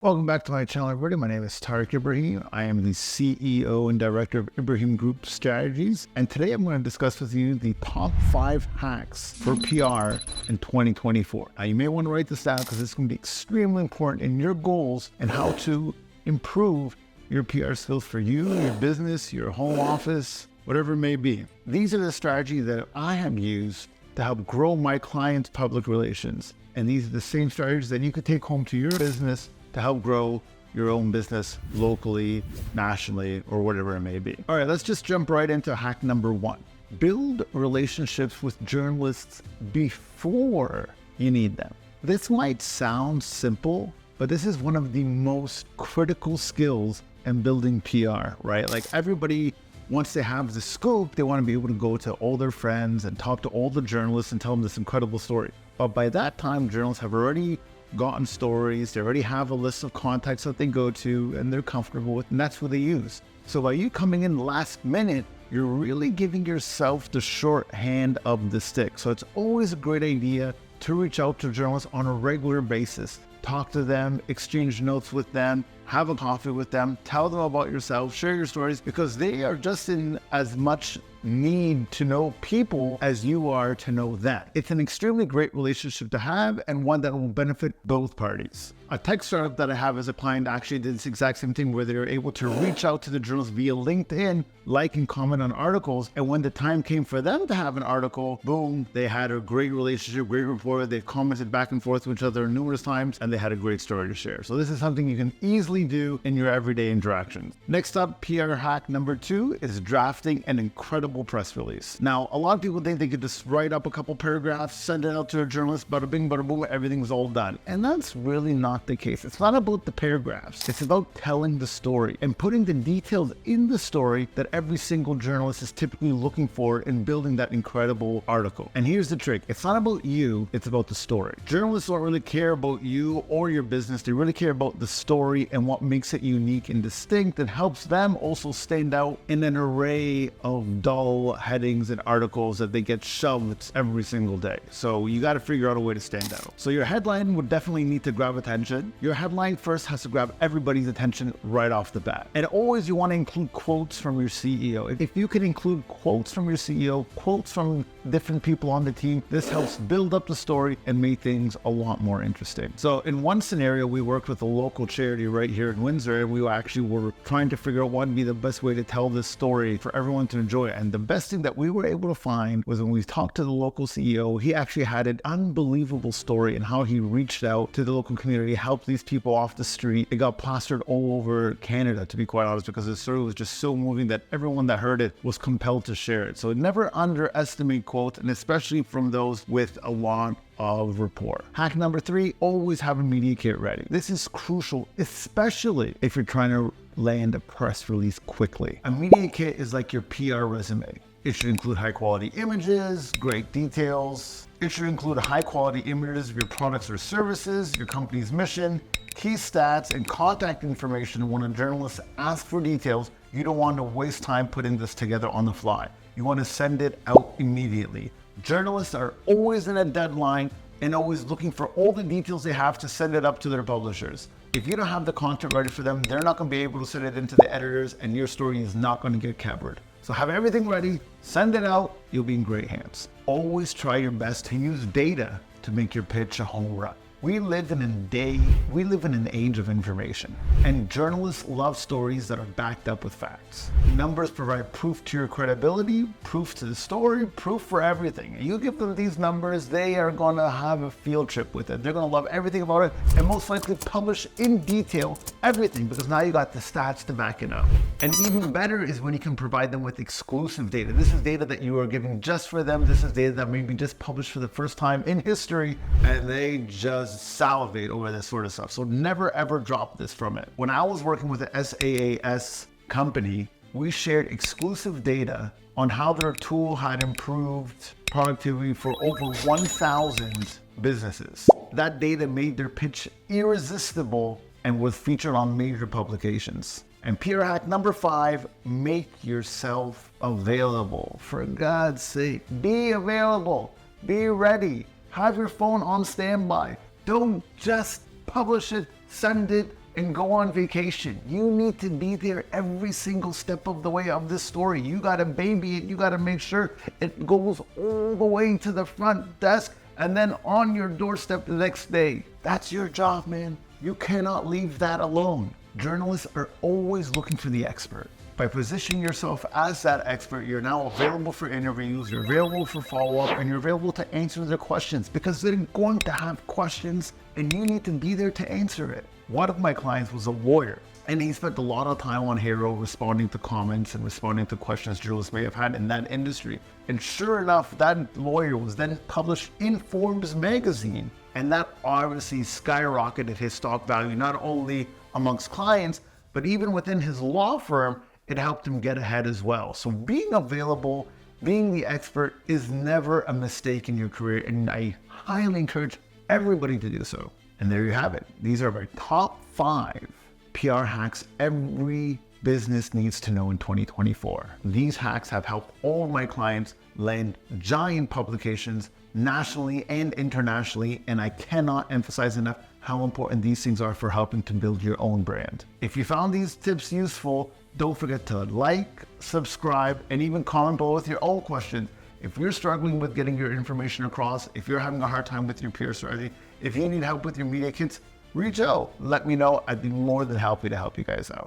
Welcome back to my channel, everybody. My name is Tarek Ibrahim. I am the CEO and Director of Ibrahim Group Strategies. And today I'm going to discuss with you the top 5 hacks for PR in 2024. Now, you may want to write this down because it's going to be extremely important in your goals and how to improve your PR skills for you, your business, your home office, whatever it may be. These are the strategies that I have used to help grow my clients' public relations. And these are the same strategies that you could take home to your business to help grow your own business locally, nationally, or whatever it may be. All right, let's just jump right into hack number 1. Build relationships with journalists before you need them. This might sound simple, but this is one of the most critical skills in building PR, right? Like everybody, once they have the scoop, they want to be able to go to all their friends and talk to all the journalists and tell them this incredible story. But by that time, journalists have already gotten stories, they already have a list of contacts that they go to and they're comfortable with, and that's what they use. So by you coming in last minute, you're really giving yourself the short hand of the stick. So it's always a great idea to reach out to journalists on a regular basis. Talk to them, exchange notes with them, have a coffee with them, tell them about yourself, share your stories, because they are just in as much need to know people as you are to know them. It's an extremely great relationship to have and one that will benefit both parties. A tech startup that I have as a client actually did this exact same thing where they were able to reach out to the journalists via LinkedIn, like and comment on articles. And when the time came for them to have an article, boom, they had a great relationship, great rapport. They've commented back and forth with each other numerous times and they had a great story to share. So this is something you can easily do in your everyday interactions. Next up, PR hack number 2 is drafting an incredible press release. Now, a lot of people think they could just write up a couple paragraphs, send it out to a journalist, bada bing, bada boom, everything's all done. And that's really not the case. It's not about the paragraphs. It's about telling the story and putting the details in the story that every single journalist is typically looking for in building that incredible article. And here's the trick. It's not about you, it's about the story. Journalists don't really care about you or your business. They really care about the story and what makes it unique and distinct and helps them also stand out in an array of dull headings and articles that they get shoved every single day. So you got to figure out a way to stand out. So your headline would definitely need to grab attention. Your headline first has to grab everybody's attention right off the bat. And always you want to include quotes from your CEO. If you can include quotes from your CEO, quotes from different people on the team, this helps build up the story and make things a lot more interesting. So in one scenario, we worked with a local charity right here in Windsor, and we actually were trying to figure out what would be the best way to tell this story for everyone to enjoy it. And the best thing that we were able to find was when we talked to the local CEO, he actually had an unbelievable story in how he reached out to the local community, helped these people off the street. It got plastered all over Canada, to be quite honest, because the story was just so moving that everyone that heard it was compelled to share it. So never underestimate quotes, and especially from those with a lot of rapport. Hack number 3, always have a media kit ready. This is crucial, especially if you're trying to land a press release quickly. A media kit is like your PR resume. It should include high quality images, great details. It should include high quality images of your products or services, your company's mission, key stats, and contact information. When a journalist asks for details, you don't want to waste time putting this together on the fly. You want to send it out immediately. Journalists are always in a deadline and always looking for all the details they have to send it up to their publishers. If you don't have the content ready for them, they're not going to be able to send it into the editors and your story is not going to get covered. So have everything ready, send it out, you'll be in great hands. Always try your best to use data to make your pitch a home run. We live in an age of information, and journalists love stories that are backed up with facts. Numbers provide proof to your credibility, proof to the story, proof for everything. You give them these numbers, they are gonna have a field trip with it. They're gonna love everything about it and most likely publish in detail everything because now you got the stats to back it up. And even better is when you can provide them with exclusive data. This is data that you are giving just for them. This is data that may be just published for the first time in history, and they just salivate over this sort of stuff. So never ever drop this from it. When I was working with the SaaS company, we shared exclusive data on how their tool had improved productivity for over 1,000 businesses. That data made their pitch irresistible and was featured on major publications. And PR hack number 5, make yourself available. For God's sake, be available, be ready, have your phone on standby. Don't just publish it, send it, and go on vacation. You need to be there every single step of the way of this story. You got to baby it. You got to make sure it goes all the way to the front desk and then on your doorstep the next day. That's your job, man. You cannot leave that alone. Journalists are always looking for the expert. By positioning yourself as that expert, you're now available for interviews, you're available for follow-up, and you're available to answer their questions because they're going to have questions and you need to be there to answer it. One of my clients was a lawyer and he spent a lot of time on Hero responding to comments and responding to questions journalists may have had in that industry. And sure enough, that lawyer was then published in Forbes magazine. And that obviously skyrocketed his stock value, not only amongst clients, but even within his law firm. It helped him get ahead as well. So being available, being the expert is never a mistake in your career. And I highly encourage everybody to do so. And there you have it. These are my top 5 PR hacks every business needs to know in 2024. These hacks have helped all of my clients land giant publications nationally and internationally. And I cannot emphasize enough how important these things are for helping to build your own brand. If you found these tips useful, don't forget to like, subscribe, and even comment below with your own questions. If you're struggling with getting your information across, if you're having a hard time with your PR strategy, if you need help with your media kits, reach out. Let me know. I'd be more than happy to help you guys out.